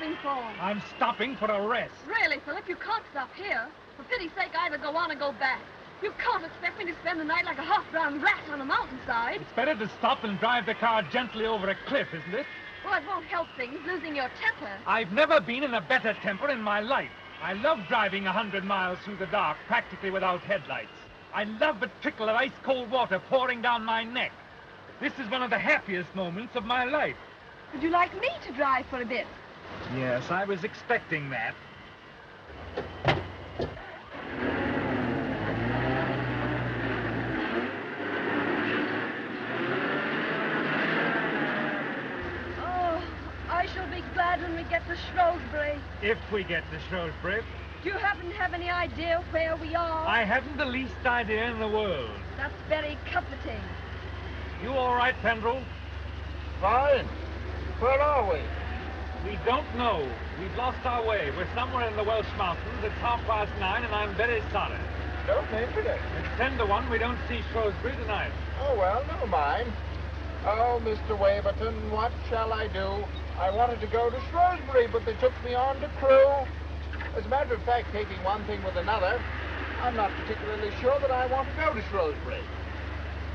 stopping for? I'm stopping for a rest. Really, Philip, you can't stop here. For pity's sake, either go on or go back. You can't expect me to spend the night like a half-drowned rat on a mountainside. It's better to stop and drive the car gently over a cliff, isn't it? Well, it won't help things, losing your temper. I've never been in a better temper in my life. I love driving 100 miles through the dark, practically without headlights. I love the trickle of ice-cold water pouring down my neck. This is one of the happiest moments of my life. Would you like me to drive for a bit? Yes, I was expecting that. Oh, I shall be glad when we get to Shrewsbury. If we get to Shrewsbury. Do you happen to have any idea where we are? I haven't the least idea in the world. That's very comforting. You all right, Penderel? Fine. Where are we? We don't know. We've lost our way. We're somewhere in the Welsh mountains. It's 9:30, and I'm very sorry. Don't mention it. It's 10 to 1. We don't see Shrewsbury tonight. Oh, well, never mind. Oh, Mr. Waverton, what shall I do? I wanted to go to Shrewsbury, but they took me on to Crewe. As a matter of fact, taking one thing with another, I'm not particularly sure that I want to go to Shrewsbury.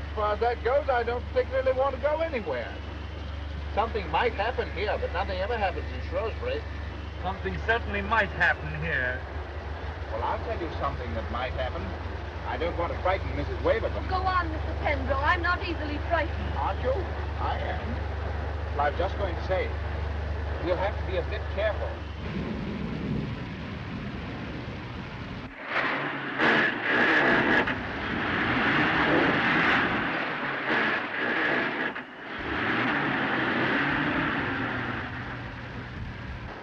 As far as that goes, I don't particularly want to go anywhere. Something might happen here, but nothing ever happens in Shrewsbury. Something certainly might happen here. Well, I'll tell you something that might happen. I don't want to frighten Mrs. Waverton. Go on, Mr. Penderel. I'm not easily frightened. Aren't you? I am. Well, I'm just going to say, we'll have to be a bit careful.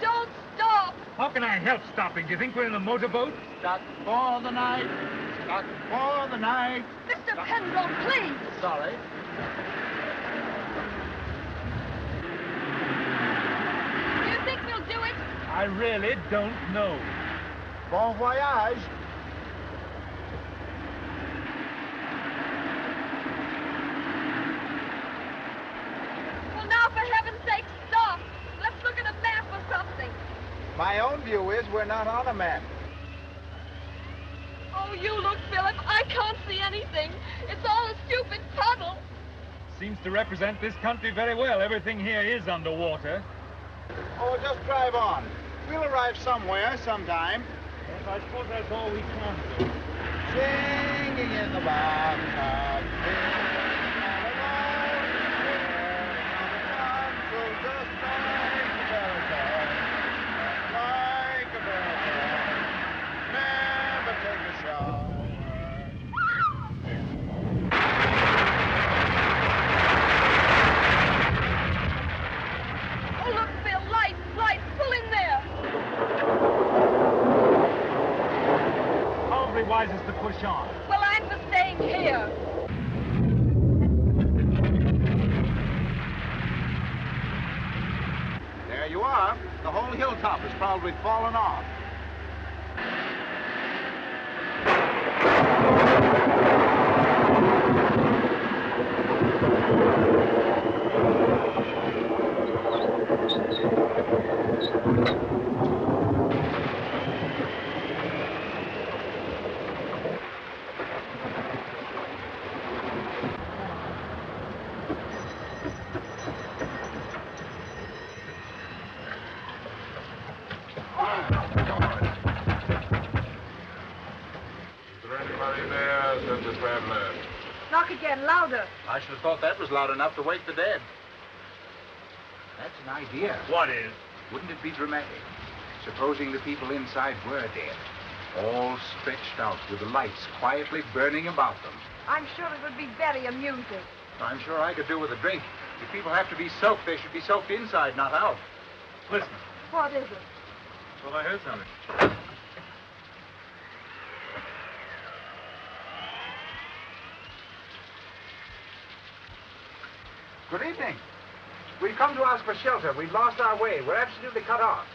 Don't stop! How can I help stopping? Do you think we're in a motorboat? Stuck for the night. Stuck for the night. Mr. Penderel, please! Sorry. Do you think we'll do it? I really don't know. Bon voyage. Well, now, for heaven's sake, stop! Let's look at a map or something. My own view is we're not on a map. Oh, you look, Philip. I can't see anything. It's all a stupid puddle. Seems to represent this country very well. Everything here is underwater. Oh, just drive on. We'll arrive somewhere, sometime. Yes, I suppose that's all we can do. Singing in the bathtub, singing all alone, so just like a baritone, like a baritone, never take a shower. Oh, look, Phil. Lights. Pull in there. Probably wisest to push on. Well, I'm for staying here. There you are. The whole hilltop has probably fallen off. Knock again, louder. I should have thought that was loud enough to wake the dead. That's an idea. What is? Wouldn't it be dramatic? Supposing the people inside were dead, all stretched out with the lights quietly burning about them. I'm sure it would be very amusing. I'm sure I could do with a drink. If people have to be soaked, they should be soaked inside, not out. Listen. What is it? Well, I heard something. Good evening. We've come to ask for shelter. We've lost our way. We're absolutely cut off.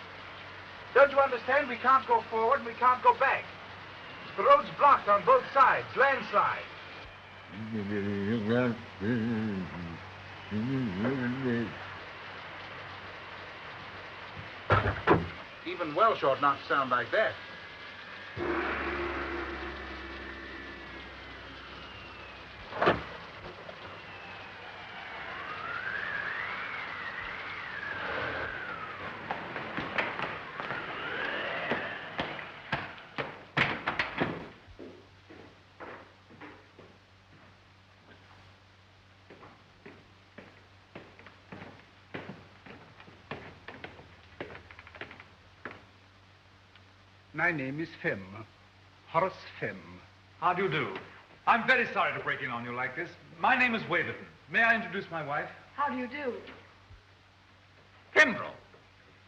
Don't you understand? We can't go forward and we can't go back. The road's blocked on both sides. Landslide. been well short not to sound like that. My name is Femm. Horace Femm. How do you do? I'm very sorry to break in on you like this. My name is Waverton. May I introduce my wife? How do you do? Penderel.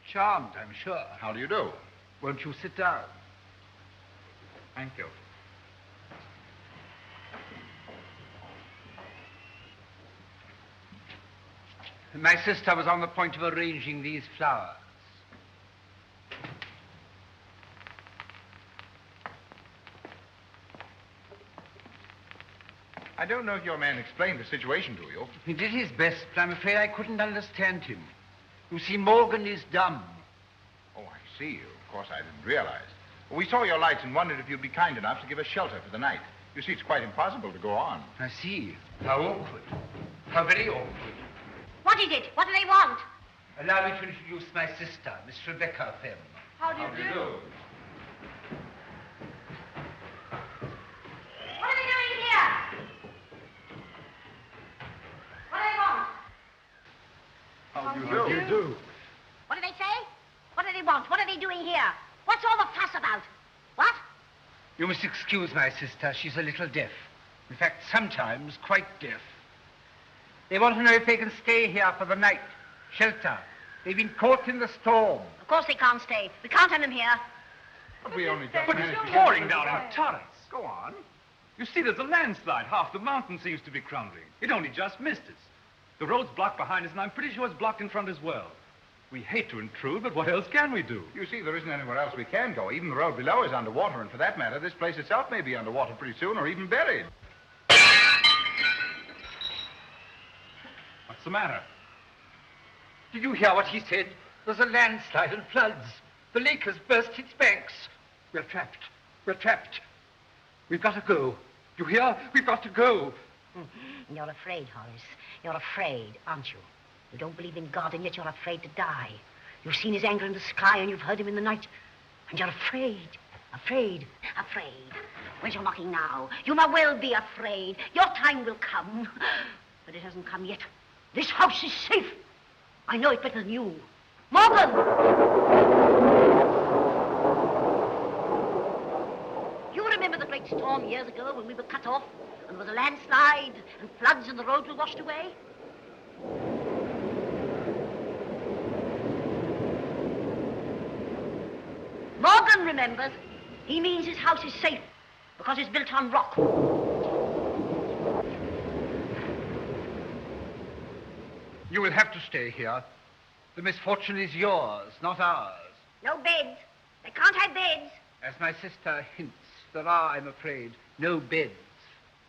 Charmed, I'm sure. How do you do? Won't you sit down? Thank you. My sister was on the point of arranging these flowers. I don't know if your man explained the situation to you. He did his best, but I'm afraid I couldn't understand him. You see, Morgan is dumb. Oh, I see. Of course, I didn't realize. We saw your lights and wondered if you'd be kind enough to give us shelter for the night. You see, it's quite impossible to go on. I see. How awkward. How very awkward. What is it? What do they want? Allow me to introduce my sister, Miss Rebecca Femm. How do you do? What are they doing here? What do they want? How do you do? What do they say? What do they want? What are they doing here? What's all the fuss about? What? You must excuse my sister. She's a little deaf. In fact, sometimes quite deaf. They want to know if they can stay here for the night. Shelter. They've been caught in the storm. Of course they can't stay. We can't have them here. But we only just But managed it's to pouring down in a torrent. Go on. You see, there's a landslide. Half the mountain seems to be crumbling. It only just missed us. The road's blocked behind us, and I'm pretty sure it's blocked in front as well. We hate to intrude, but what else can we do? You see, there isn't anywhere else we can go. Even the road below is underwater, and for that matter, this place itself may be underwater pretty soon, or even buried. What's the matter? Did you hear what he said? There's a landslide and floods. The lake has burst its banks. We're trapped. We're trapped. We've got to go. You hear? We've got to go. You're afraid, Horace. You're afraid, aren't you? You don't believe in God, and yet you're afraid to die. You've seen his anger in the sky, and you've heard him in the night. And you're afraid. Afraid. Afraid. Where's your knocking now? You may well be afraid. Your time will come. But it hasn't come yet. This house is safe. I know it better than you. Morgan! You remember the great storm years ago when we were cut off, and there was a landslide, and floods, and the roads were washed away? Morgan remembers. He means his house is safe because it's built on rock. You will have to stay here. The misfortune is yours, not ours. No beds. They can't have beds. As my sister hints, there are, I'm afraid, no beds.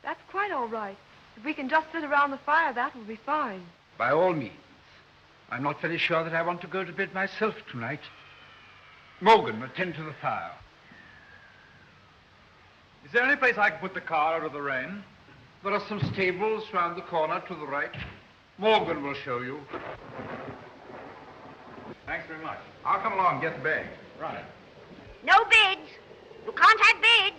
That's quite all right. If we can just sit around the fire, that will be fine. By all means. I'm not very sure that I want to go to bed myself tonight. Morgan, attend to the fire. Is there any place I can put the car out of the rain? There are some stables round the corner to the right. Morgan will show you. Thanks very much. I'll come along and get the bag. Right. No beds. You can't have beds.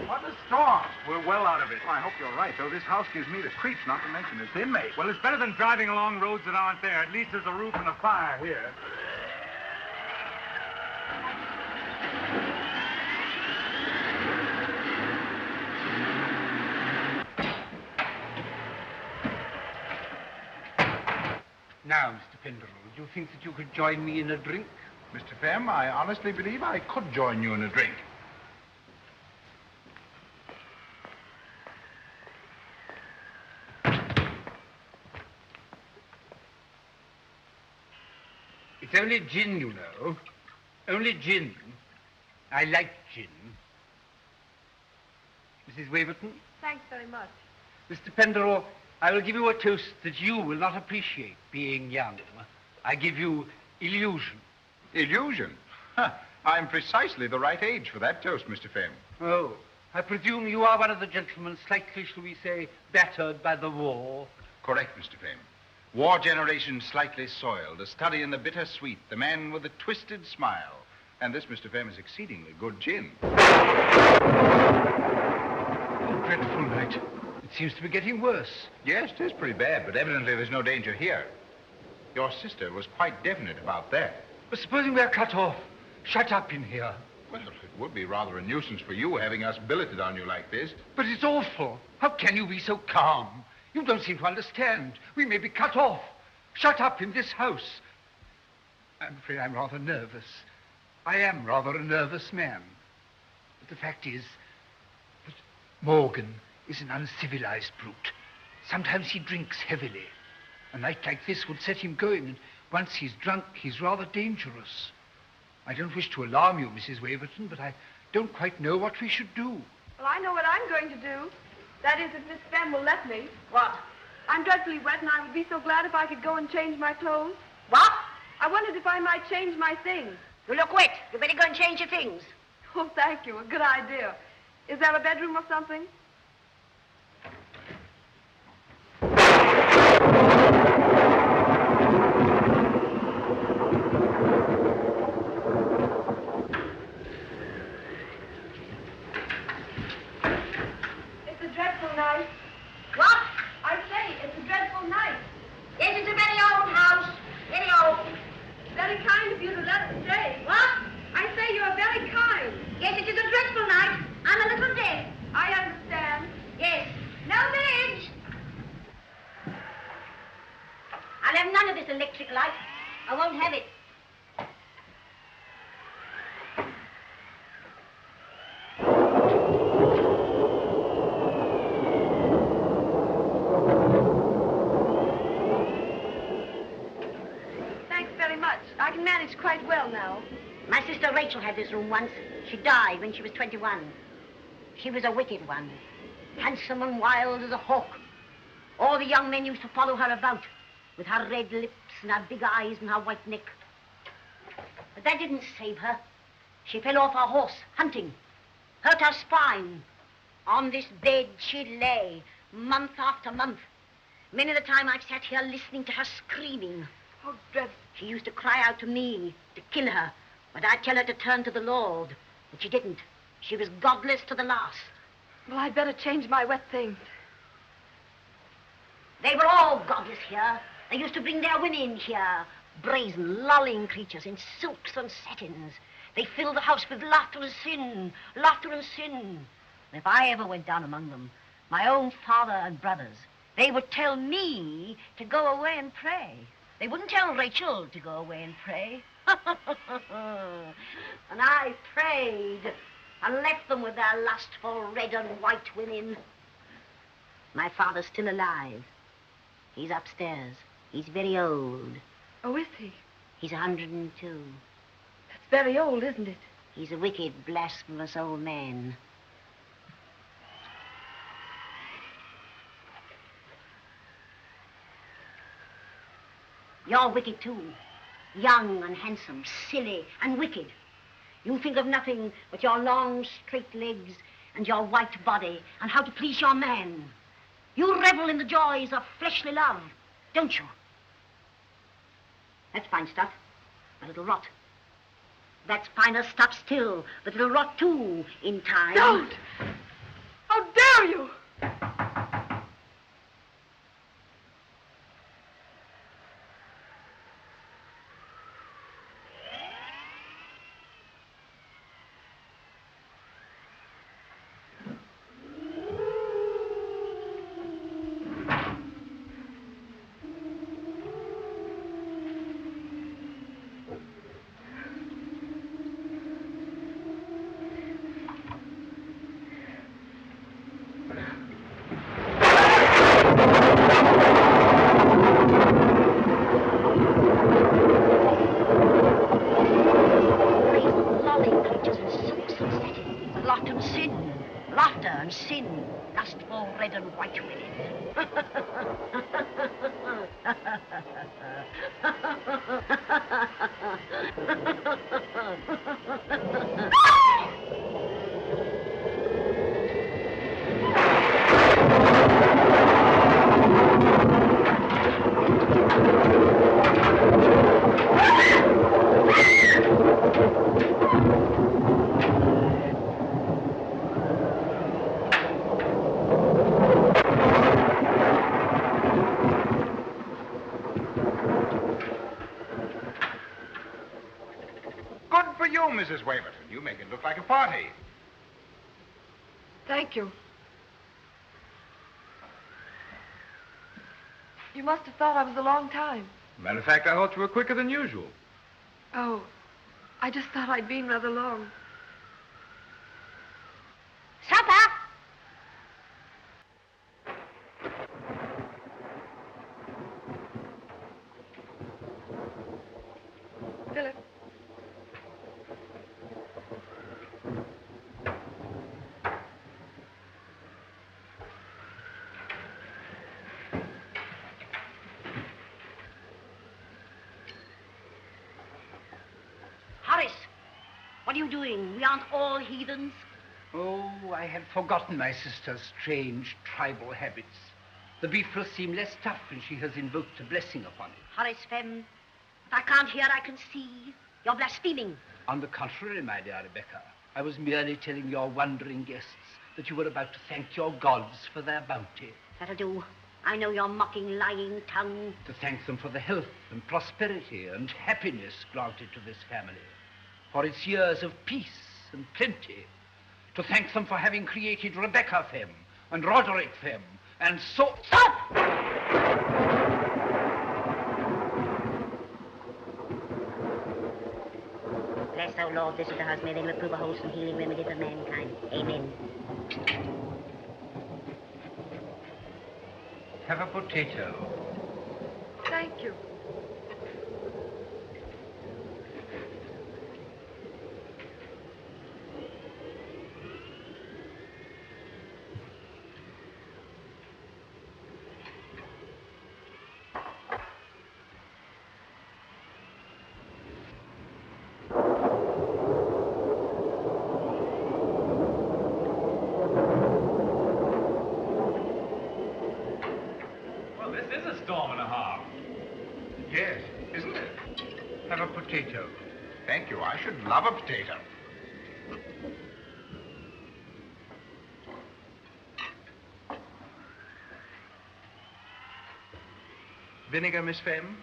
What a storm. We're well out of it. Well, I hope you're right, though. This house gives me the creeps, not to mention its inmates. Well, it's better than driving along roads that aren't there. At least there's a roof and a fire here. Now, Mr. Penderel, do you think that you could join me in a drink? Mr. Femm, I honestly believe I could join you in a drink. It's only gin, you know. Only gin. I like gin. Mrs. Waverton? Thanks very much. Mr. Penderel, I will give you a toast that you will not appreciate, being young. I give you illusion. Illusion? Huh. I'm precisely the right age for that toast, Mr. Femm. Oh, I presume you are one of the gentlemen slightly, shall we say, battered by the war. Correct, Mr. Femm. War generation slightly soiled, a study in the bittersweet, the man with the twisted smile. And this, Mr. Femm, is exceedingly good gin. Oh, dreadful night. It seems to be getting worse. Yes, it is pretty bad, but evidently there's no danger here. Your sister was quite definite about that. But supposing we're cut off, shut up in here. Well, it would be rather a nuisance for you having us billeted on you like this. But it's awful. How can you be so calm? You don't seem to understand. We may be cut off. Shut up in this house. I'm afraid I'm rather nervous. I am rather a nervous man. But the fact is that Morgan is an uncivilized brute. Sometimes he drinks heavily. A night like this would set him going, and once he's drunk, he's rather dangerous. I don't wish to alarm you, Mrs. Waverton, but I don't quite know what we should do. Well, I know what I'm going to do. That is, if Miss Femm will let me. What? I'm dreadfully wet, and I would be so glad if I could go and change my clothes. What? I wondered if I might change my things. You look wet. You better go and change your things. Oh, thank you. A good idea. Is there a bedroom or something? It's a dreadful night. What? I say, it's a dreadful night. Yes, it's a very old house. Very old. Very kind of you to let us stay. What? I say you're very kind. Yes, it is a dreadful night. I'm a little deaf. I understand. Yes. No bridge. I'll have none of this electric light. I won't have it. Thanks very much. I can manage quite well now. My sister Rachel had this room once. She died when she was 21. She was a wicked one, handsome and wild as a hawk. All the young men used to follow her about with her red lips and her big eyes and her white neck. But that didn't save her. She fell off her horse, hunting, hurt her spine. On this bed she lay, month after month. Many of the time I've sat here listening to her screaming. Oh, dreadful. She used to cry out to me to kill her, but I'd tell her to turn to the Lord. But she didn't. She was godless to the last. Well, I'd better change my wet things. They were all godless here. They used to bring their women here, brazen, lolling creatures in silks and satins. They filled the house with laughter and sin, laughter and sin. And if I ever went down among them, my own father and brothers, they would tell me to go away and pray. They wouldn't tell Rachel to go away and pray. And I prayed and left them with their lustful red and white women. My father's still alive. He's upstairs. He's very old. Oh, is he? He's 102. That's very old, isn't it? He's a wicked, blasphemous old man. You're wicked, too. Young and handsome, silly and wicked. You think of nothing but your long, straight legs and your white body and how to please your man. You revel in the joys of fleshly love, don't you? That's fine stuff, but it'll rot. That's finer stuff still, but it'll rot too in time. Don't! How dare you! Mrs. Waverton. You make it look like a party. Thank you. You must have thought I was a long time. Matter of fact, I thought you were quicker than usual. Oh, I just thought I'd been rather long. Supper! Philip. Horace, what are you doing? We aren't all heathens. Oh, I had forgotten my sister's strange tribal habits. The beef will seem less tough when she has invoked a blessing upon it. Horace Femm, if I can't hear, I can see. You're blaspheming. On the contrary, my dear Rebecca, I was merely telling your wondering guests that you were about to thank your gods for their bounty. That'll do. I know your mocking, lying tongue. To thank them for the health and prosperity and happiness granted to this family, for its years of peace and plenty. To thank them for having created Rebecca Femm and Roderick Femm and so... Stop! Bless, O Lord, this is the house, may they reprove a wholesome healing remedy for mankind. Amen. Have a potato. Thank you. Yes, isn't it? Have a potato. Thank you. I should love a potato. Vinegar, Miss Femm?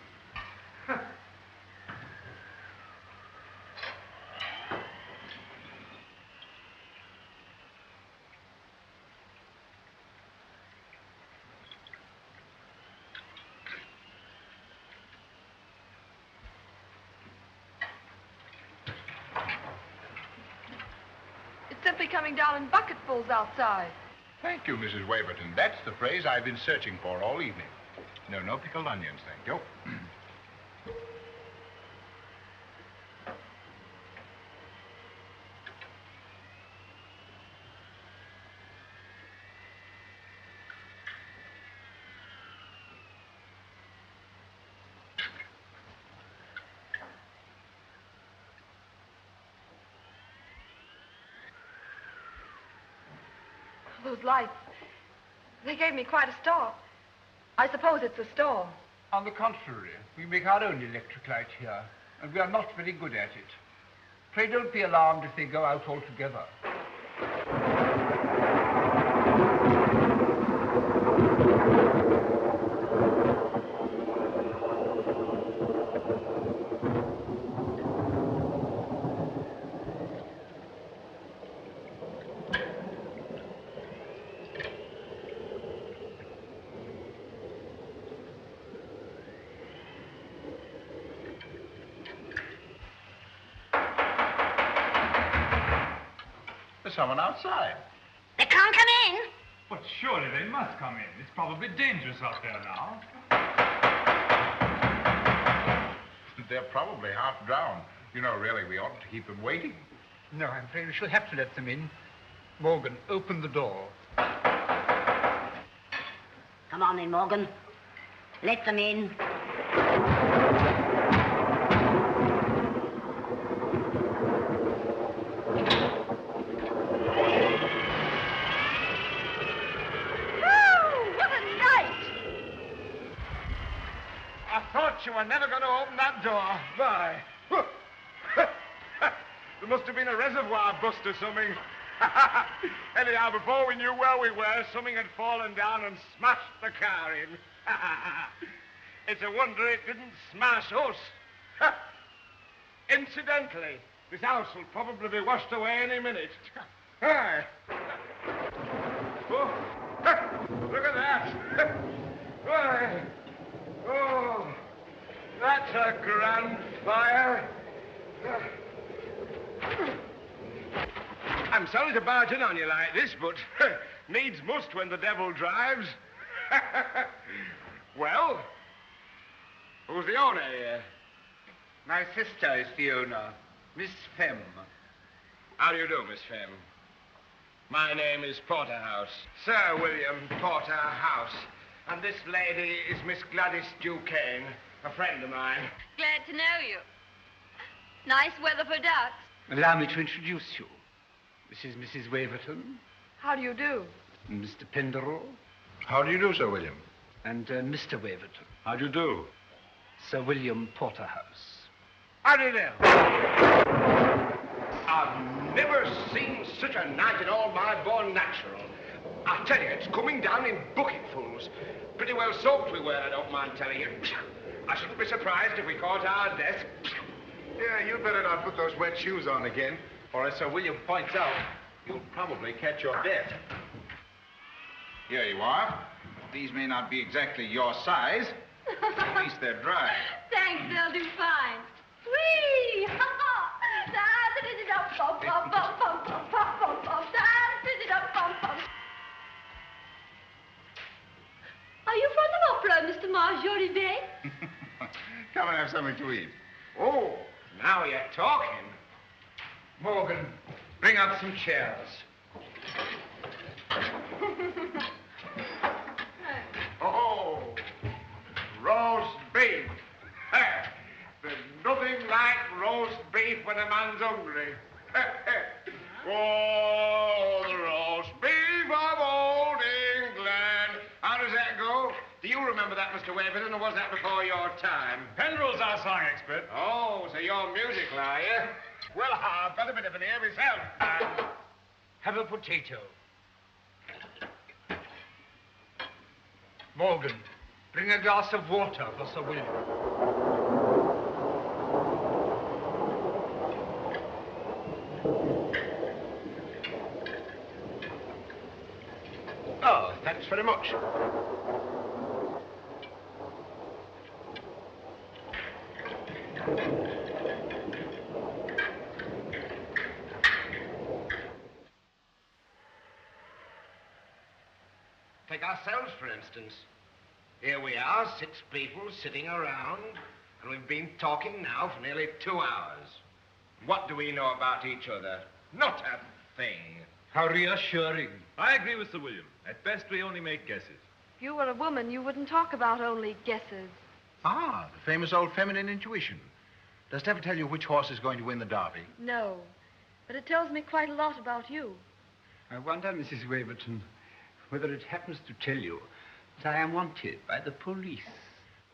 It's simply coming down in bucketfuls outside. Thank you, Mrs. Waverton. That's the phrase I've been searching for all evening. No pickled onions, thank you. Those lights, they gave me quite a start. I suppose it's a storm. On the contrary, we make our own electric light here, and we are not very good at it. Pray don't be alarmed if they go out altogether. There's someone outside. They can't come in. But surely they must come in. It's probably dangerous out there now. They're probably half drowned. You know, really, we oughtn't to keep them waiting. No, I'm afraid we shall have to let them in. Morgan, open the door. Come on in, Morgan. Let them in. I thought you were never going to open that door. Why? There must have been a reservoir bust or something. Anyhow, before we knew where we were, something had fallen down and smashed the car in. It's a wonder it didn't smash us. Incidentally, this house will probably be washed away any minute. Hi. Oh, look at that. Why? Oh, that's a grand fire. I'm sorry to barge in on you like this, but needs must when the devil drives. Well, who's the owner here? My sister is the owner, Miss Femm. How do you do, Miss Femm? My name is Porterhouse. Sir William Porterhouse. And this lady is Miss Gladys Duquesne, a friend of mine. Glad to know you. Nice weather for ducks. Allow me to introduce you. This is Mrs. Waverton, How do you do? Mr. Penderel, How do you do, Sir William? and Mr. Waverton, How do you do? Sir William Porterhouse. How do you do? I've never seen such a night in all my born natural. I tell you, it's coming down in bucketfuls. Pretty well soaked we were, I don't mind telling you. I shouldn't be surprised if we caught our death. Yeah, you'd better not put those wet shoes on again, or as Sir William points out, you'll probably catch your death. Here you are. These may not be exactly your size, but at least they're dry. Thanks, they'll do fine. Whee! Are you from the opera, Mr. Marjorie Bay? Come and have something to eat. Oh, now you're talking. Morgan, bring out some chairs. Oh, roast beef. There's nothing like roast beef when a man's hungry. Oh, the roast beef of old England. How does that go? Do you remember that, Mr. Waverton, or was that before your time? Penderel's our song expert. Oh, so you're musical, are you? Well, I've got a bit of an ear myself. Have a potato. Morgan, bring a glass of water for Sir William. Oh, thanks very much. Take ourselves, for instance. Here we are, 6 people sitting around, and we've been talking now for nearly 2 hours. What do we know about each other? Not a thing. How reassuring. I agree with Sir William. At best, we only make guesses. If you were a woman, you wouldn't talk about only guesses. Ah, the famous old feminine intuition. Does it ever tell you which horse is going to win the derby? No, but it tells me quite a lot about you. I wonder, Mrs. Waverton, whether it happens to tell you that I am wanted by the police.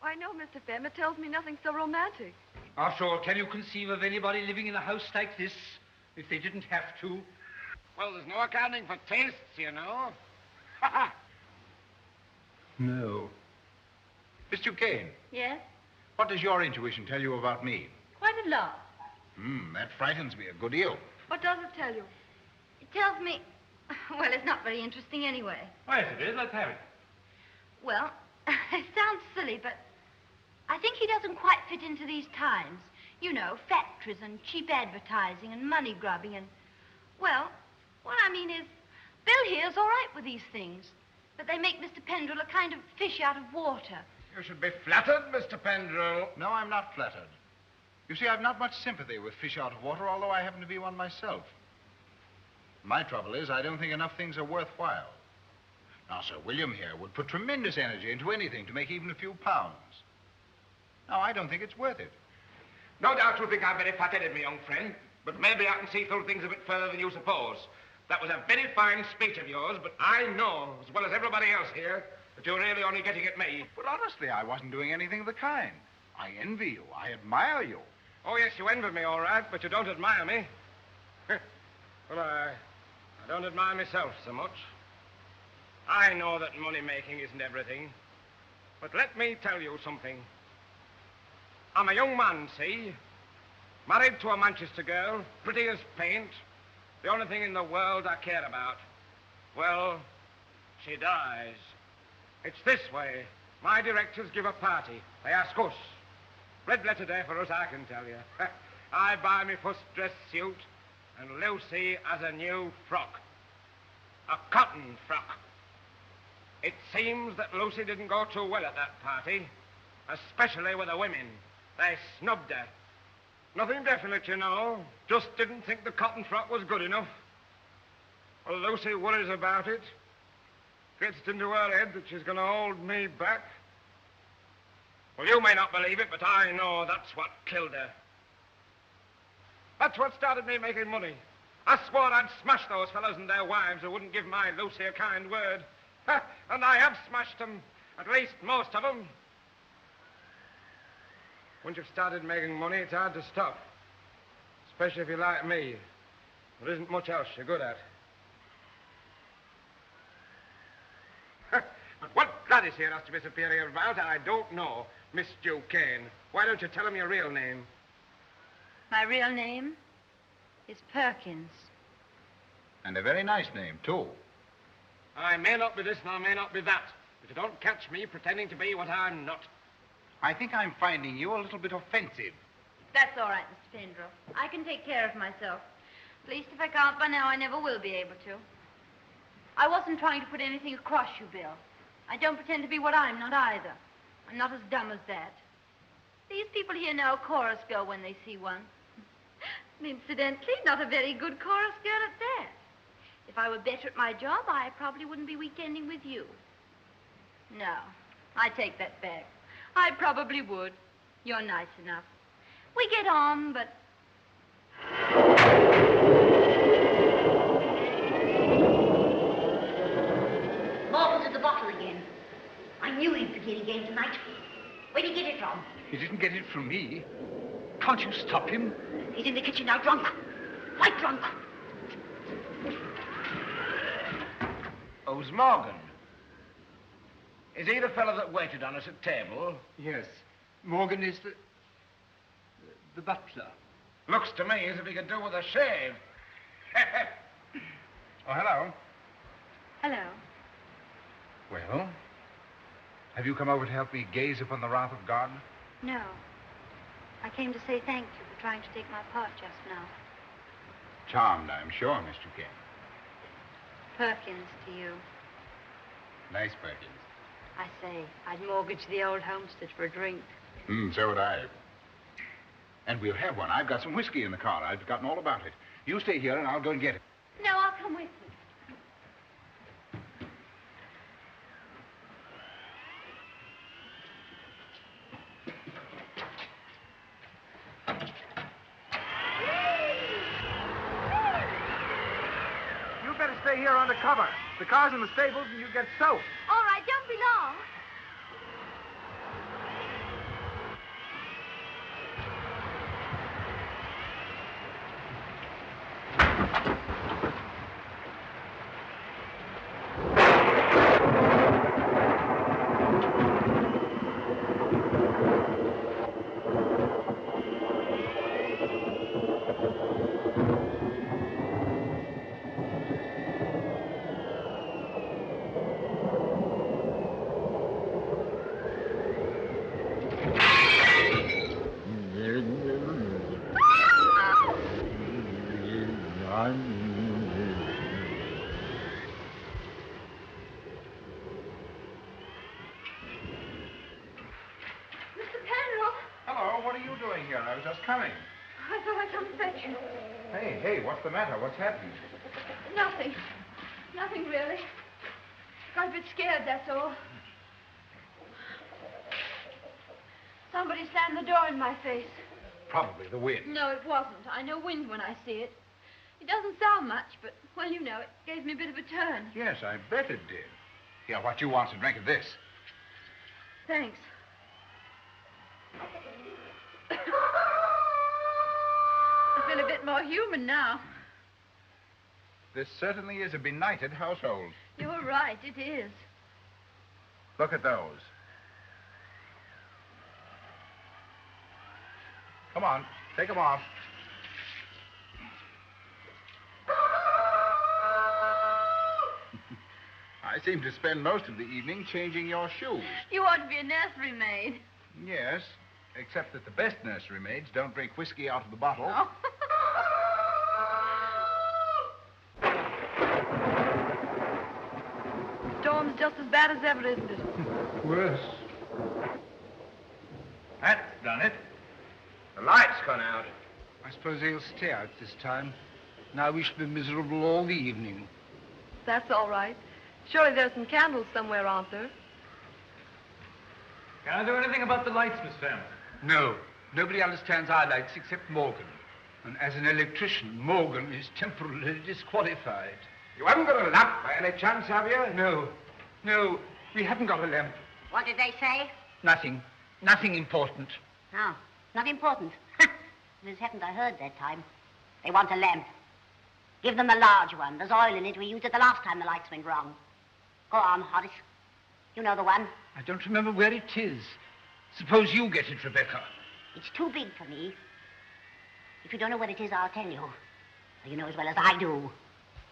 Why, no, Mr. Femm, it tells me nothing so romantic. After all, can you conceive of anybody living in a house like this if they didn't have to? Well, there's no accounting for tastes, you know. No. Miss Duquesne, Yes? what does your intuition tell you about me? Quite a lot. That frightens me a good deal. What does it tell you? It tells me, well, it's not very interesting anyway. Why, yes, it is. Let's have it. Well, it sounds silly, but I think he doesn't quite fit into these times. You know, factories and cheap advertising and money grubbing and, well, what I mean is, Bill here's all right with these things, but they make Mr. Penderel a kind of fish out of water. You should be flattered, Mr. Penderel. No, I'm not flattered. You see, I've not much sympathy with fish out of water, although I happen to be one myself. My trouble is, I don't think enough things are worthwhile. Now, Sir William here would put tremendous energy into anything to make even a few pounds. Now, I don't think it's worth it. No doubt you think I'm very fat-headed, my young friend, but maybe I can see through things a bit further than you suppose. That was a very fine speech of yours, but I know, as well as everybody else here, that you're really only getting at me. But honestly, I wasn't doing anything of the kind. I envy you. I admire you. Oh, yes, you envy me, all right, but you don't admire me. Well, I don't admire myself so much. I know that money-making isn't everything, but let me tell you something. I'm a young man, see? Married to a Manchester girl, pretty as paint. The only thing in the world I care about. Well, she dies. It's this way. My directors give a party. They ask us. Red letter day for us, I can tell you. I buy me first dress suit, and Lucy has a new frock. A cotton frock. It seems that Lucy didn't go too well at that party, especially with the women. They snubbed her. Nothing definite, you know. Just didn't think the cotton frock was good enough. Well, Lucy worries about it. Gets it into her head that she's going to hold me back. Well, you may not believe it, but I know that's what killed her. That's what started me making money. I swore I'd smash those fellows and their wives who wouldn't give my Lucy a kind word. And I have smashed them, at least most of them. Once you've started making money, it's hard to stop. Especially if you're like me. There isn't much else you're good at. But what Gladys here has to be superior about, I don't know. Miss Duquesne, why don't you tell him your real name? My real name is Perkins. And a very nice name, too. I may not be this and I may not be that, but you don't catch me pretending to be what I'm not. I think I'm finding you a little bit offensive. That's all right, Mr. Penderel. I can take care of myself. At least if I can't by now, I never will be able to. I wasn't trying to put anything across you, Bill. I don't pretend to be what I'm not either. I'm not as dumb as that. These people here know a chorus girl when they see one. And incidentally, not a very good chorus girl at that. If I were better at my job, I probably wouldn't be weekending with you. No, I take that back. I probably would. You're nice enough. We get on, but... Morgan's at the bottle again. I knew he'd begin again tonight. Where'd he get it from? He didn't get it from me. Can't you stop him? He's in the kitchen now, drunk. Quite drunk. Oh, it's Morgan. Is he the fellow that waited on us at table? Yes. Morgan is the butler. Looks to me as if he could do with a shave. Oh, hello. Hello. Well, have you come over to help me gaze upon the wrath of God? No. I came to say thank you for trying to take my part just now. Charmed, I'm sure, Miss Duquesne. Perkins to you. Nice Perkins. I say, I'd mortgage the old homestead for a drink. So would I. And we'll have one. I've got some whiskey in the car. I've forgotten all about it. You stay here and I'll go and get it. No, I'll come with you. You better stay here under cover. The car's in the stables and you get soaked. All right, don't be long. I was just coming. I thought I'd come fetch you. Hey, what's the matter? What's happened? Nothing. Nothing, really. Got a bit scared, that's all. Somebody slammed the door in my face. Probably the wind. No, it wasn't. I know wind when I see it. It doesn't sound much, but, well, you know, it gave me a bit of a turn. Yes, I bet it did. Here, what you want to drink of this? Thanks. I feel a bit more human now. This certainly is a benighted household. You're right, it is. Look at those. Come on, take them off. I seem to spend most of the evening changing your shoes. You ought to be a nursery maid. Yes, except that the best nursery maids don't drink whiskey out of the bottle. Oh. Storm's just as bad as ever, isn't it? Worse. That's done it. The light's gone out. I suppose they'll stay out this time. Now we shall be miserable all the evening. That's all right. Surely there's some candles somewhere, aren't there? Can I do anything about the lights, Miss Femm? No. Nobody understands our lights except Morgan. And as an electrician, Morgan is temporarily disqualified. You haven't got a lamp by any chance, have you? No, we haven't got a lamp. What did they say? Nothing. Nothing important. No, not important. As haven't I heard that time? They want a lamp. Give them the large one. There's oil in it. We used it the last time the lights went wrong. Go on, Horace. You know the one. I don't remember where it is. Suppose you get it, Rebecca. It's too big for me. If you don't know what it is, I'll tell you. You know as well as I do.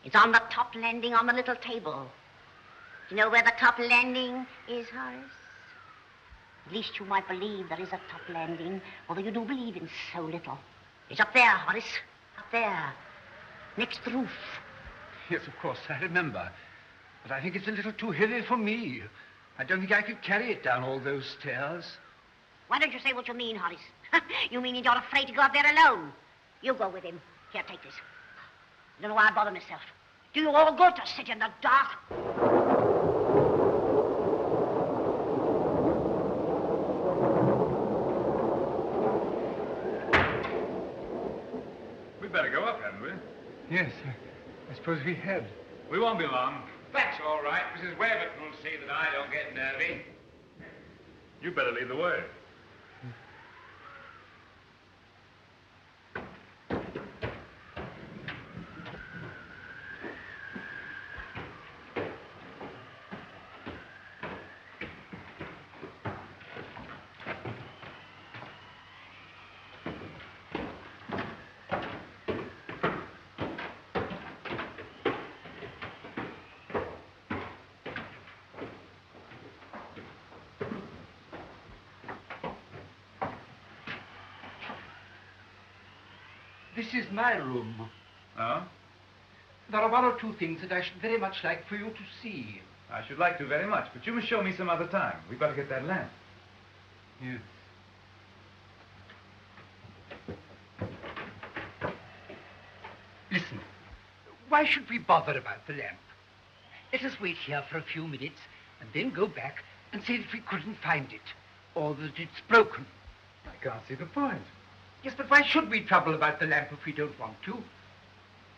It's on the top landing on the little table. Do you know where the top landing is, Horace? At least you might believe there is a top landing, although you do believe in so little. It's up there, Horace. Up there. Next the roof. Yes, of course, I remember. But I think it's a little too heavy for me. I don't think I could carry it down all those stairs. Why don't you say what you mean, Horace? You mean you're afraid to go up there alone? You go with him. Here, take this. I don't know why I bother myself. Do you all good to sit in the dark? We'd better go up, hadn't we? Yes, I suppose we had. We won't be long. That's all right. Mrs. Waverton will see that I don't get nervy. You better lead the way. This is my room. Oh? There are one or two things that I should very much like for you to see. I should like to very much, but you must show me some other time. We've got to get that lamp. Yes. Listen, why should we bother about the lamp? Let us wait here for a few minutes and then go back and say that we couldn't find it, or that it's broken. I can't see the point. Yes, but why should we trouble about the lamp if we don't want to?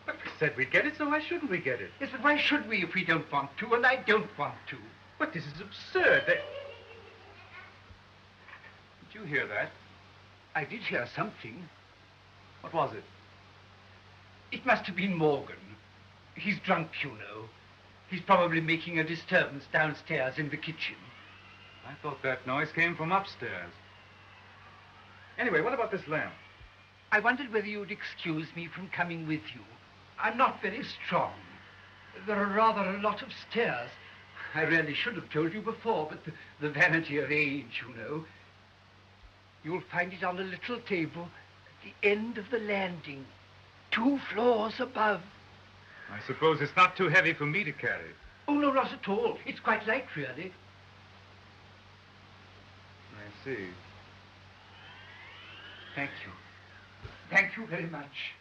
But we said we'd get it, so why shouldn't we get it? Yes, but why should we if we don't want to, and I don't want to? But this is absurd. Did you hear that? I did hear something. What was it? It must have been Morgan. He's drunk, you know. He's probably making a disturbance downstairs in the kitchen. I thought that noise came from upstairs. Anyway, what about this lamp? I wondered whether you'd excuse me from coming with you. I'm not very strong. There are rather a lot of stairs. I really should have told you before, but the vanity of age, you know. You'll find it on a little table at the end of the landing, 2 floors above. I suppose it's not too heavy for me to carry. Oh, no, not at all. It's quite light, really. I see. Thank you. Thank you very much.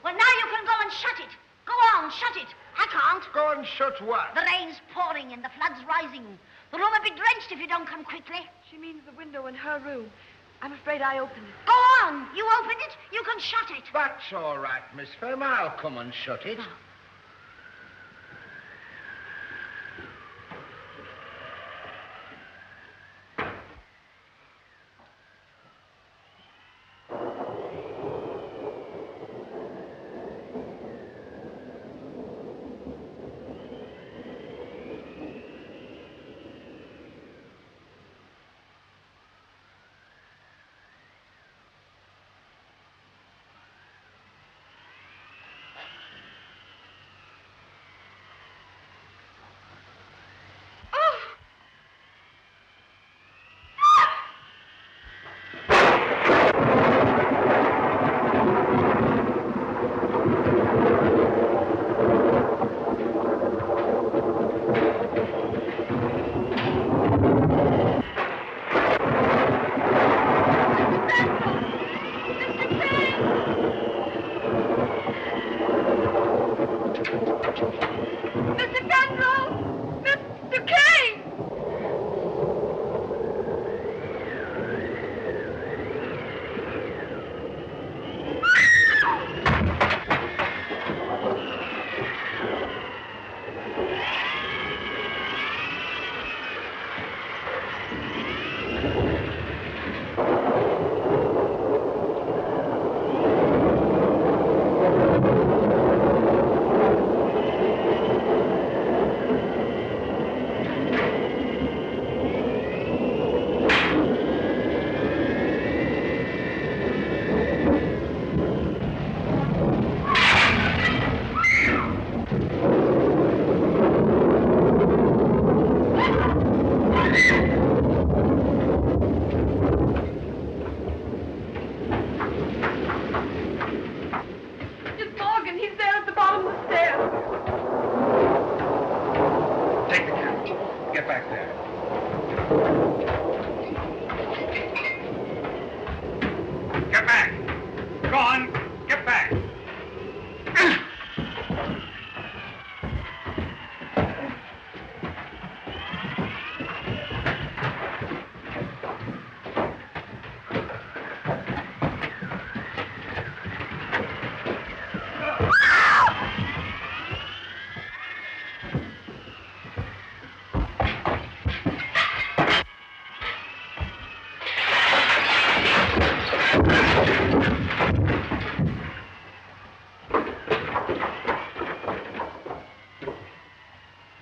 Well, now you can go and shut it. Go on, shut it. I can't. Go and shut what? The rain's pouring and the flood's rising. The room will be drenched if you don't come quickly. She means the window in her room. I'm afraid I opened it. Go on. You opened it. You can shut it. That's all right, Miss Femm. I'll come and shut it.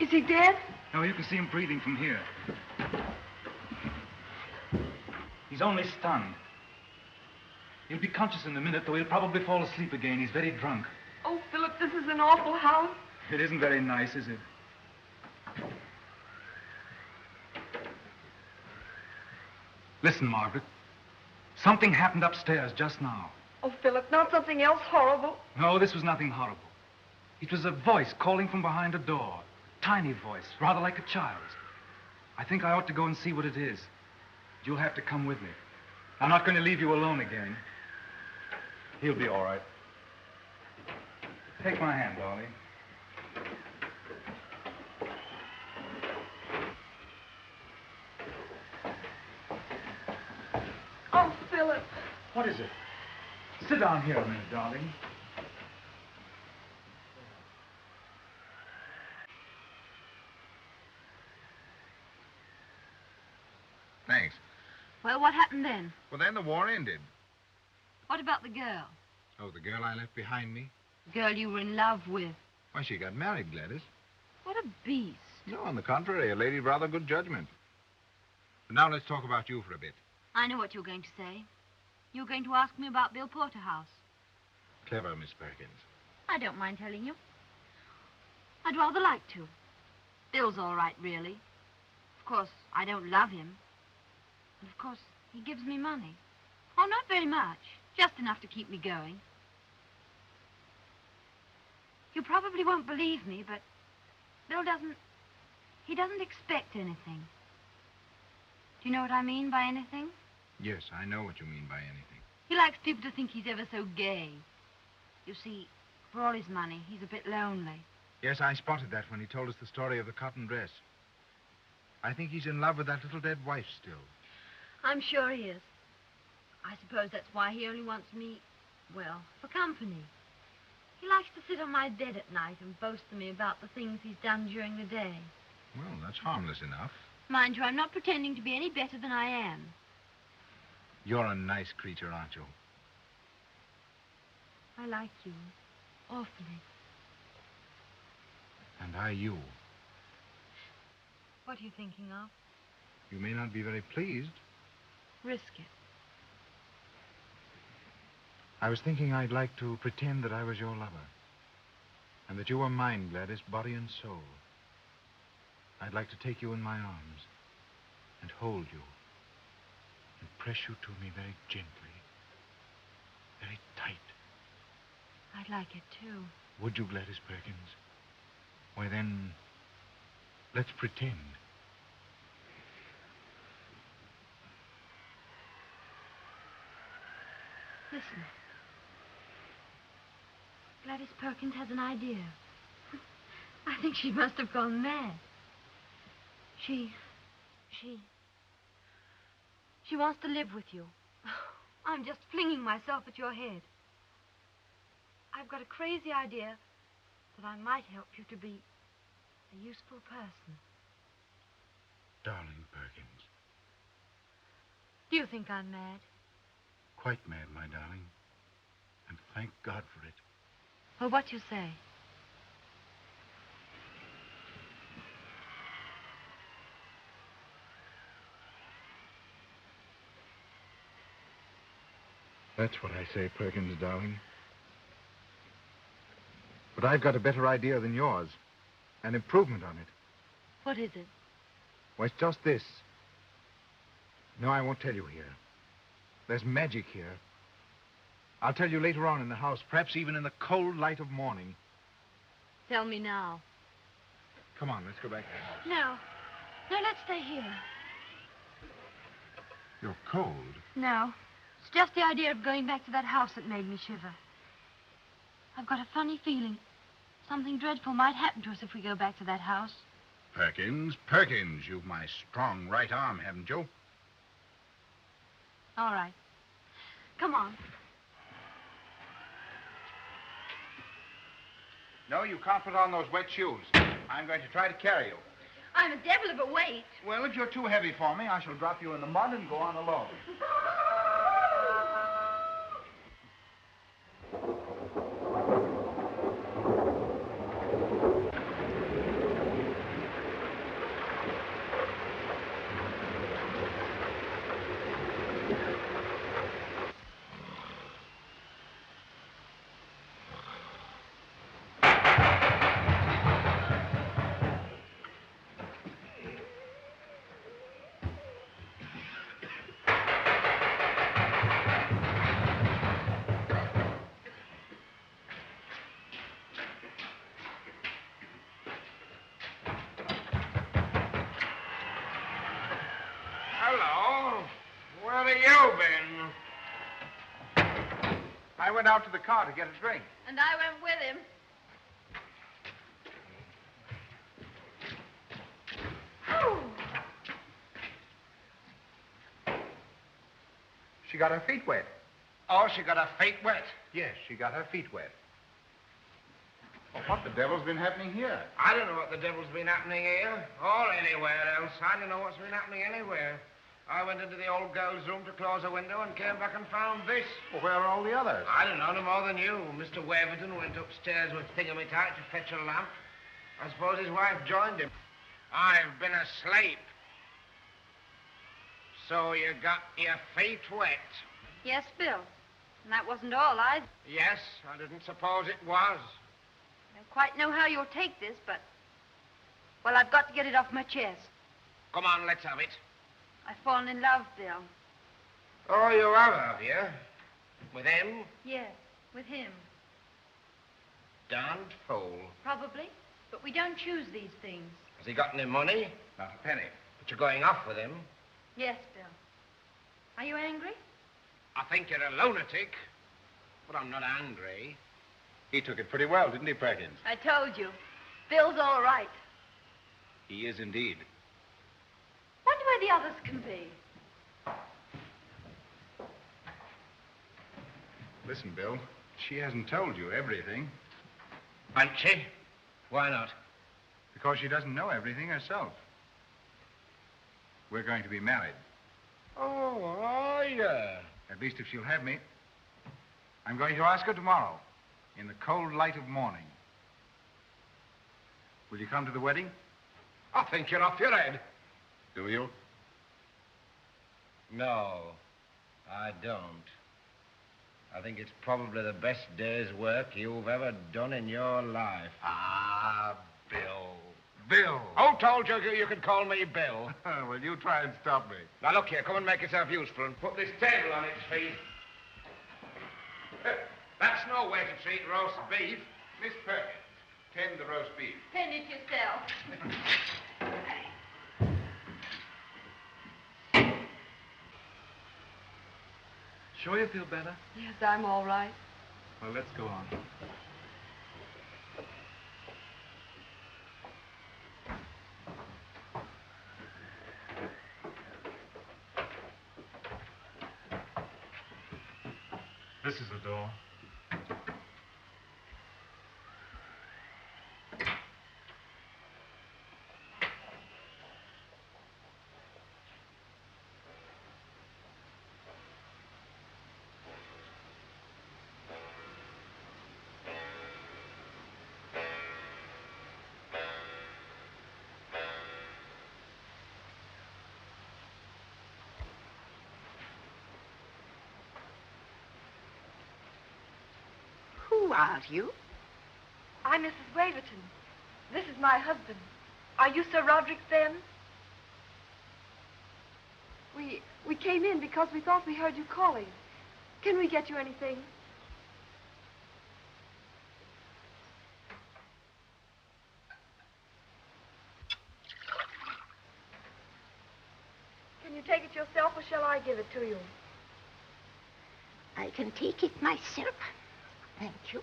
Is he dead? No, you can see him breathing from here. He's only stunned. He'll be conscious in a minute, though he'll probably fall asleep again. He's very drunk. Oh, Philip, this is an awful house. It isn't very nice, is it? Listen, Margaret. Something happened upstairs just now. Oh, Philip, not something else horrible. No, this was nothing horrible. It was a voice calling from behind a door. Tiny voice, rather like a child's. I think I ought to go and see what it is. You'll have to come with me. I'm not going to leave you alone again. He'll be all right. Take my hand, darling. Oh, Philip. What is it? Sit down here a minute, darling. Thanks. Well, what happened then? Well, then the war ended. What about the girl? Oh, the girl I left behind me? The girl you were in love with. Why, she got married, Gladys. What a beast. No, on the contrary, a lady of rather good judgment. But now let's talk about you for a bit. I know what you're going to say. You're going to ask me about Bill Porterhouse. Clever, Miss Perkins. I don't mind telling you. I'd rather like to. Bill's all right, really. Of course, I don't love him. And of course, he gives me money. Oh, not very much. Just enough to keep me going. You probably won't believe me, but Bill he doesn't expect anything. Do you know what I mean by anything? Yes, I know what you mean by anything. He likes people to think he's ever so gay. You see, for all his money, he's a bit lonely. Yes, I spotted that when he told us the story of the cotton dress. I think he's in love with that little dead wife still. I'm sure he is. I suppose that's why he only wants me, well, for company. He likes to sit on my bed at night and boast to me about the things he's done during the day. Well, that's harmless enough. Mind you, I'm not pretending to be any better than I am. You're a nice creature, aren't you? I like you. Awfully. And I you. What are you thinking of? You may not be very pleased. Risk it. I was thinking I'd like to pretend that I was your lover. And that you were mine, Gladys, body and soul. I'd like to take you in my arms and hold you and press you to me very gently, very tight. I'd like it, too. Would you, Gladys Perkins? Why, then, let's pretend. Listen. Gladys Perkins has an idea. I think she must have gone mad. She wants to live with you. I'm just flinging myself at your head. I've got a crazy idea that I might help you to be a useful person. Darling Perkins. Do you think I'm mad? Quite mad, my darling. And thank God for it. Well, what you say? That's what I say, Perkins, darling. But I've got a better idea than yours. An improvement on it. What is it? Well, it's just this. No, I won't tell you here. There's magic here. I'll tell you later on in the house, perhaps even in the cold light of morning. Tell me now. Come on, let's go back to the house. No, let's stay here. You're cold. No, it's just the idea of going back to that house that made me shiver. I've got a funny feeling something dreadful might happen to us if we go back to that house. Perkins, you've my strong right arm, haven't you? All right. Come on. No, you can't put on those wet shoes. I'm going to try to carry you. I'm a devil of a weight. Well, if you're too heavy for me, I shall drop you in the mud and go on alone. Hello. Where have you been? I went out to the car to get a drink. And I went with him. She got her feet wet. Oh, she got her feet wet. Yes, she got her feet wet. Well, what the devil's been happening here? I don't know what the devil's been happening here or anywhere else. I don't know what's been happening anywhere. I went into the old girl's room to close a window and came back and found this. Well, where are all the others? I don't know, no more than you. Mr. Waverton went upstairs with Thingamytight to fetch a lamp. I suppose his wife joined him. I've been asleep. So you got your feet wet? Yes, Bill. And that wasn't all, Yes, I didn't suppose it was. don't quite know how you'll take this, but... Well, I've got to get it off my chest. Come on, let's have it. I've fallen in love, Bill. Oh, you have you? With him? Yes, with him. Darned fool. Probably, but we don't choose these things. Has he got any money? Not a penny. But you're going off with him. Yes, Bill. Are you angry? I think you're a lunatic, but I'm not angry. He took it pretty well, didn't he, Perkins? I told you. Bill's all right. He is indeed. Wonder where the others can be. Listen, Bill, she hasn't told you everything. Hasn't she? Why not? Because she doesn't know everything herself. We're going to be married. Oh, are you? At least if she'll have me. I'm going to ask her tomorrow, in the cold light of morning. Will you come to the wedding? I think you're off your head. Do you? No, I don't. I think it's probably the best day's work you've ever done in your life. Ah, Bill. Bill! Who told you you could call me Bill? Well, you try and stop me. Now, look here, come and make yourself useful and put this table on its feet. That's no way to treat roast beef. Miss Perkins, tend the roast beef. Tend it yourself. Sure you feel better? Yes, I'm all right. Well, let's go on. This is the door. Who are you? I'm Mrs. Waverton. This is my husband. Are you Sir Roderick Femm? We came in because we thought we heard you calling. Can we get you anything? Can you take it yourself, or shall I give it to you? I can take it myself. Thank you.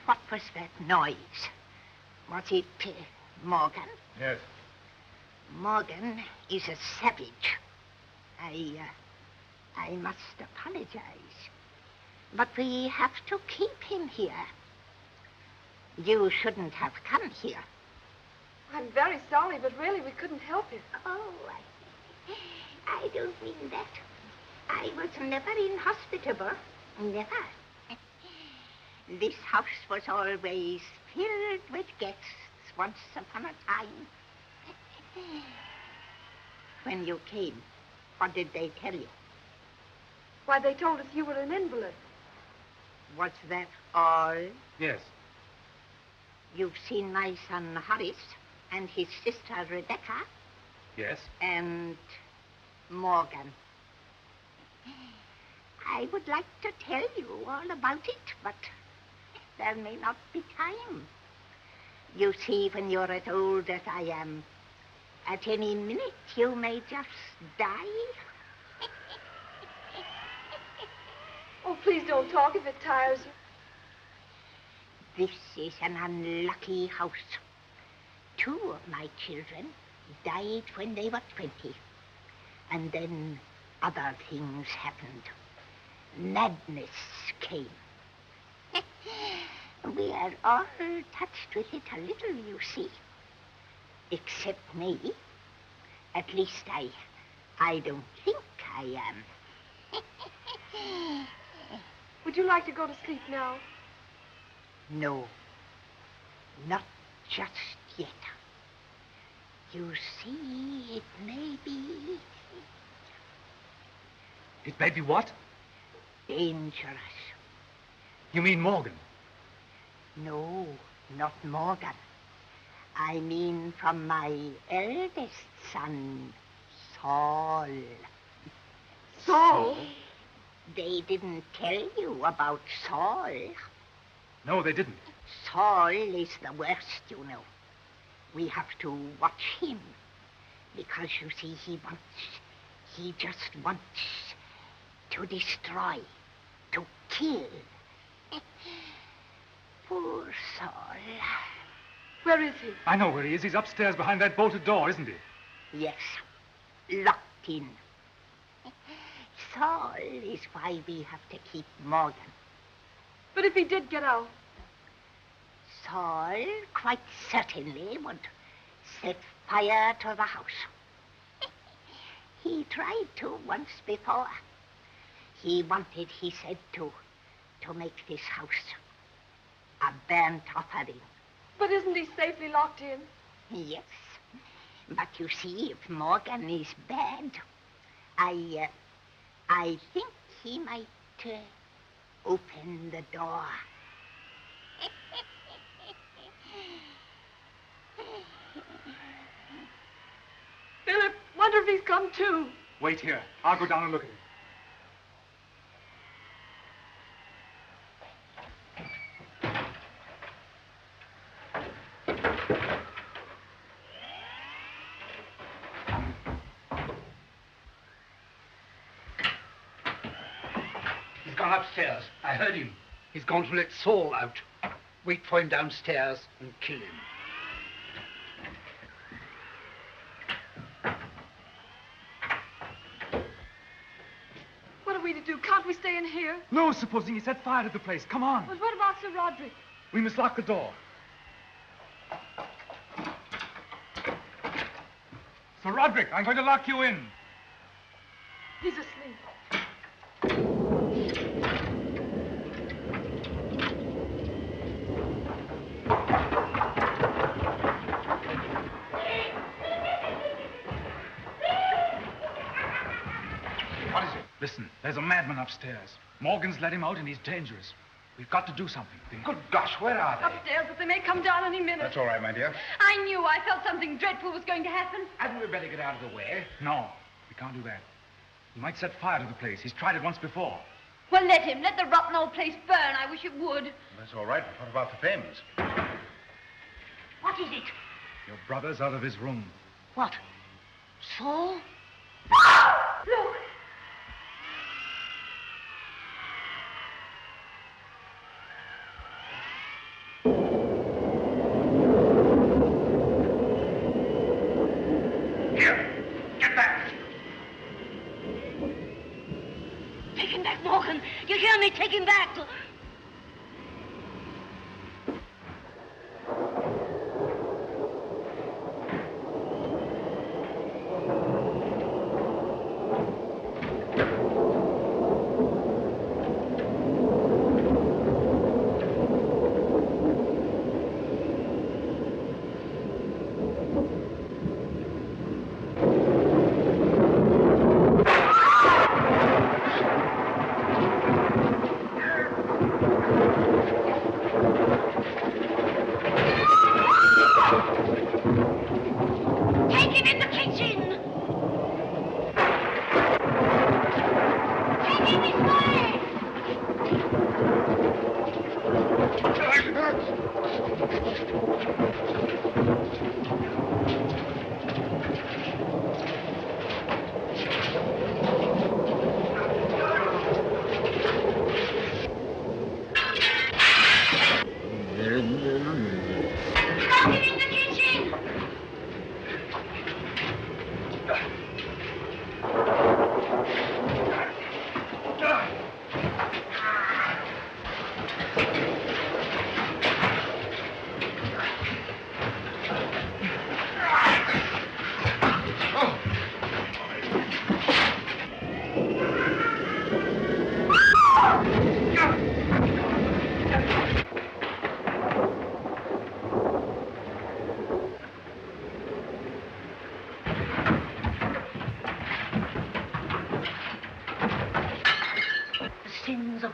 What was that noise? Was it Morgan? Yes. Morgan is a savage. I must apologize. But we have to keep him here. You shouldn't have come here. I'm very sorry, but really we couldn't help it. Oh, I don't mean that. I was never inhospitable. Never. This house was always filled with guests once upon a time. When you came, what did they tell you? Why, they told us you were an invalid. Was that all? Yes. You've seen my son Horace and his sister Rebecca? Yes. And Morgan. I would like to tell you all about it, but there may not be time. You see, when you're as old as I am, at any minute you may just die. Oh, please don't talk if it tires you. This is an unlucky house. 2 of my children died when they were 20. And then other things happened. Madness came. We are all touched with it a little, you see. Except me. At least I don't think I am. Would you like to go to sleep now? No, not just yet. You see, it may be... It may be what? dangerous. You mean Morgan? No, not Morgan. I mean from my eldest son, Saul. Saul? They didn't tell you about Saul. No, they didn't. Saul is the worst, you know. We have to watch him. Because, you see, he just wants to destroy, to kill. Poor Saul. Where is he? I know where he is. He's upstairs behind that bolted door, isn't he? Yes, locked in. Saul is why we have to keep Morgan. But if he did get out? Saul quite certainly would set fire to the house. He tried to once before. He wanted, he said, to make this house a burnt offering. But isn't he safely locked in? Yes. But you see, if Morgan is bad, I think he might open the door. Philip, wonder if he's come too. Wait here. I'll go down and look at him. He's gone upstairs. I heard him. He's gone to let Saul out. Wait for him downstairs and kill him. What are we to do? Can't we stay in here? No, supposing he set fire to the place. Come on. But what about Sir Roderick? We must lock the door. Sir Roderick, I'm going to lock you in. He's asleep. What is it? Listen, there's a madman upstairs. Morgan's let him out and he's dangerous. We've got to do something. Good gosh, where are they? Upstairs, but they may come down any minute. That's all right, my dear. I knew. I felt something dreadful was going to happen. Hadn't we better get out of the way? No, we can't do that. He might set fire to the place. He's tried it once before. Well, let him. Let the rotten old place burn. I wish it would. That's all right, but what about the payments? What is it? Your brother's out of his room. What? Saul? Look! Get back! Take him back, Morgan. You hear me? Take him back.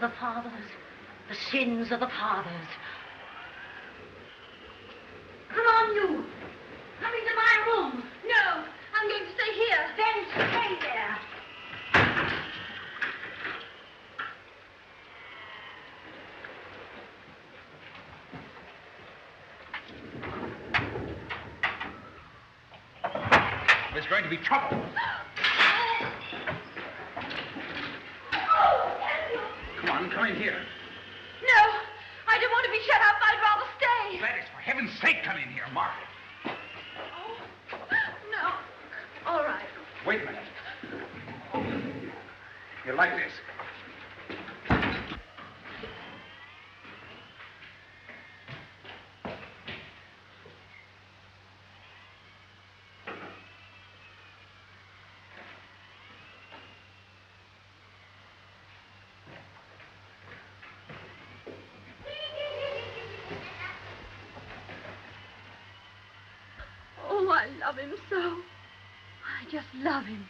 of the fathers, the sins of the fathers. Come on, you. Come into my room. No, I'm going to stay here. Then stay there. There's going to be trouble. Come on, come in here. No, I don't want to be shut up. I'd rather stay. Gladys, for heaven's sake, come in here, Margaret. Oh, no. All right. Wait a minute. You like this? Oh, I love him so. I just love him.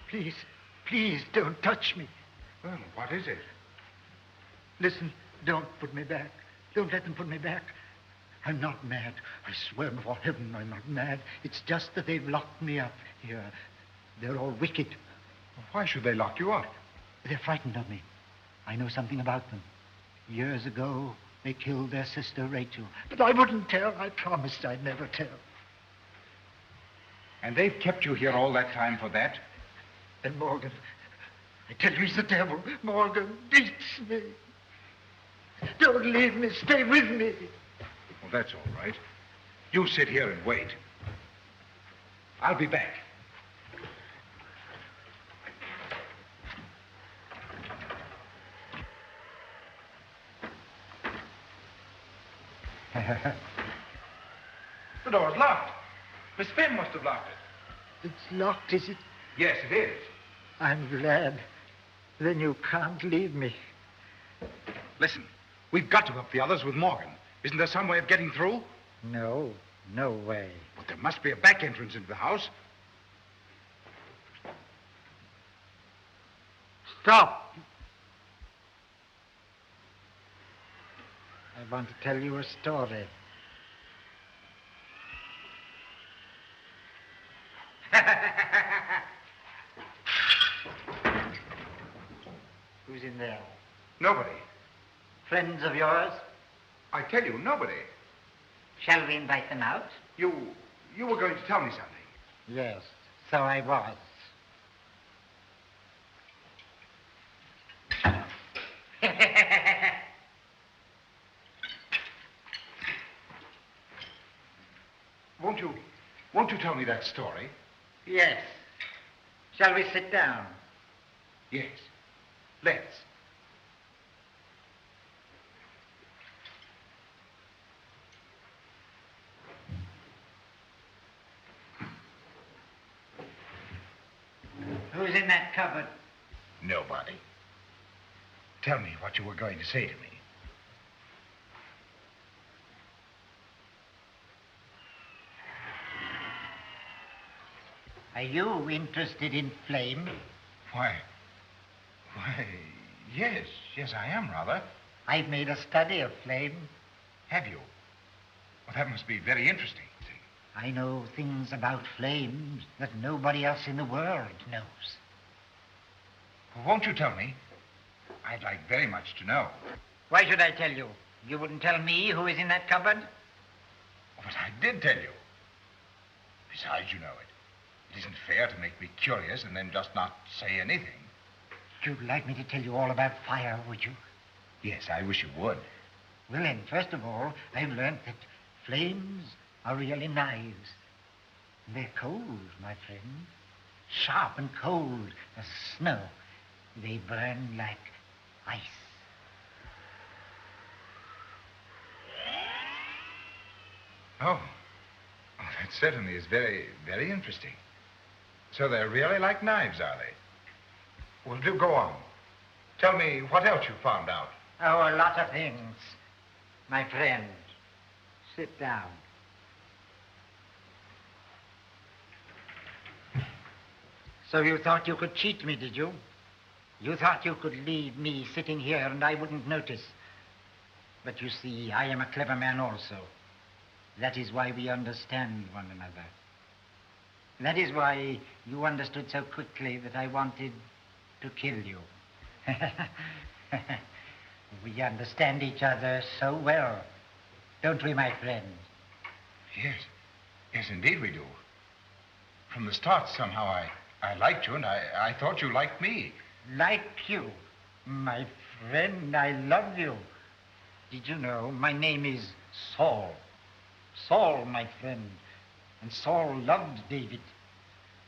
Please, please don't touch me. Well, what is it? Listen, don't put me back. Don't let them put me back. I'm not mad. I swear before heaven I'm not mad. It's just that they've locked me up here. They're all wicked. Why should they lock you up? They're frightened of me. I know something about them. Years ago, they killed their sister Rachel. But I wouldn't tell. I promised I'd never tell. And they've kept you here all that time for that? And Morgan, I tell you he's the devil. Morgan beats me. Don't leave me. Stay with me. Well, that's all right. You sit here and wait. I'll be back. The door's locked. Miss Femm must have locked it. It's locked, is it? Yes, it is. I'm glad. Then you can't leave me. Listen, we've got to help the others with Morgan. Isn't there some way of getting through? No, no way. But there must be a back entrance into the house. Stop! I want to tell you a story. Who's in there? Nobody. Friends of yours? I tell you, nobody. Shall we invite them out? You were going to tell me something. Yes, so I was. Won't you tell me that story? Yes. Shall we sit down? Yes. Let's. Who's in that cupboard? Nobody. Tell me what you were going to say to me. Are you interested in flame? Why, yes, I am, rather. I've made a study of flame. Have you? Well, that must be very interesting. I know things about flames that nobody else in the world knows. Well, won't you tell me? I'd like very much to know. Why should I tell you? You wouldn't tell me who is in that cupboard? But I did tell you. Besides, you know it. It isn't fair to make me curious and then just not say anything. You'd like me to tell you all about fire, would you? Yes, I wish you would. Well, then, first of all, I've learned that flames are really knives. They're cold, my friend. Sharp and cold as snow. They burn like ice. Oh, that certainly is very, very interesting. So they're really like knives, are they? Well, do go on. Tell me what else you found out. Oh, a lot of things. My friend, sit down. So you thought you could cheat me, did you? You thought you could leave me sitting here and I wouldn't notice. But you see, I am a clever man also. That is why we understand one another. That is why you understood so quickly that I wanted to kill you. We understand each other so well, don't we, my friend? Yes. Yes, indeed we do. From the start, somehow, I liked you, and I thought you liked me. Like you? My friend, I love you. Did you know my name is Saul? Saul, my friend. And Saul loved David.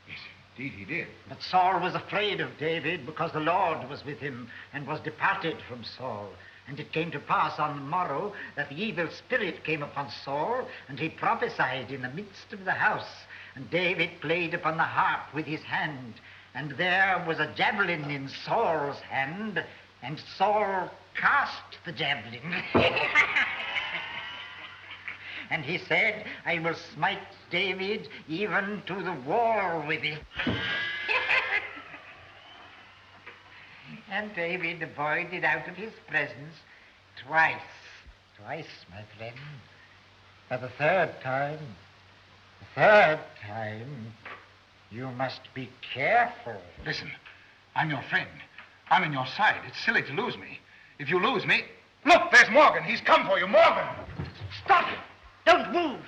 Yes, indeed he did. But Saul was afraid of David because the Lord was with him and was departed from Saul. And it came to pass on the morrow that the evil spirit came upon Saul, and he prophesied in the midst of the house. And David played upon the harp with his hand, and there was a javelin in Saul's hand, and Saul cast the javelin. And he said, I will smite David even to the wall with it. And David avoided out of his presence twice. Twice, my friend. For the third time, you must be careful. Listen, I'm your friend. I'm in your side. It's silly to lose me. If you lose me... Look, there's Morgan. He's come for you. Morgan! Stop! Don't move!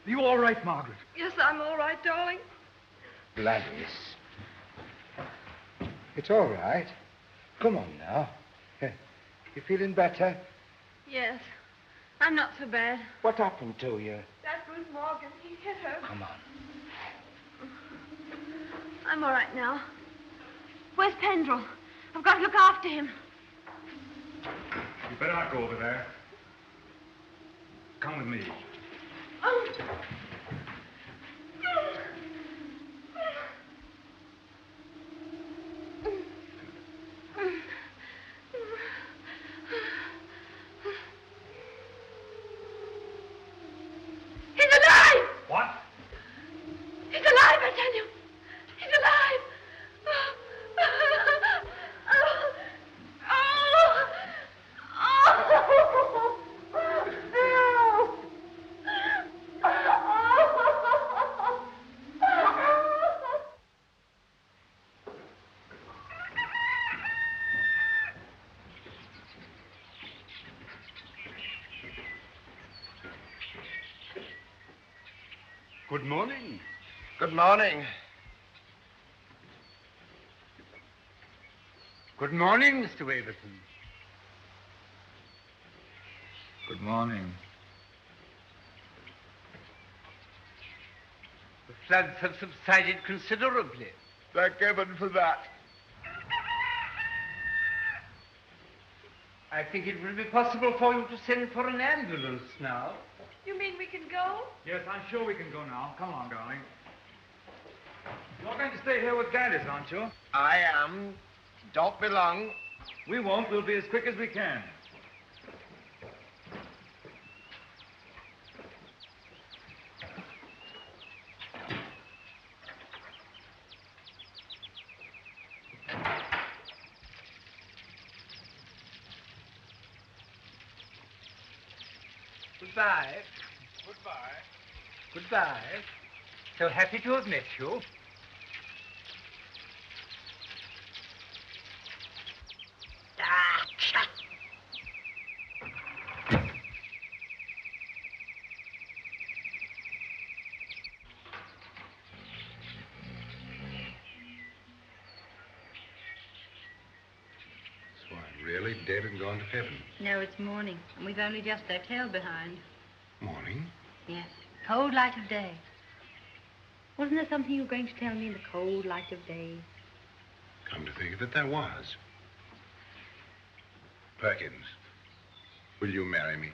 Are you all right, Margaret? Yes, I'm all right, darling. Gladys. It's all right. Come on now. You feeling better? Yes. I'm not so bad. What happened to you? That Bruce Morgan, he hit her. Come on. I'm all right now. Where's Penderel? I've got to look after him. You better not go over there. Come with me. Oh. He's alive! What? He's alive, I tell you. He's alive. Good morning. Good morning. Good morning, Mr. Waverton. Good morning. The floods have subsided considerably. Thank heaven for that. I think it will be possible for you to send for an ambulance now. You mean we can go? Yes, I'm sure we can go now. Come on, darling. You're going to stay here with Gladys, aren't you? I am. Don't be long. We won't. We'll be as quick as we can. Goodbye. Goodbye. Goodbye. So happy to have met you. So I'm really dead and gone to heaven. No, it's morning, and we've only just our tail behind. Morning? Yes, cold light of day. Wasn't there something you were going to tell me in the cold light of day? Come to think of it, there was. Perkins, will you marry me?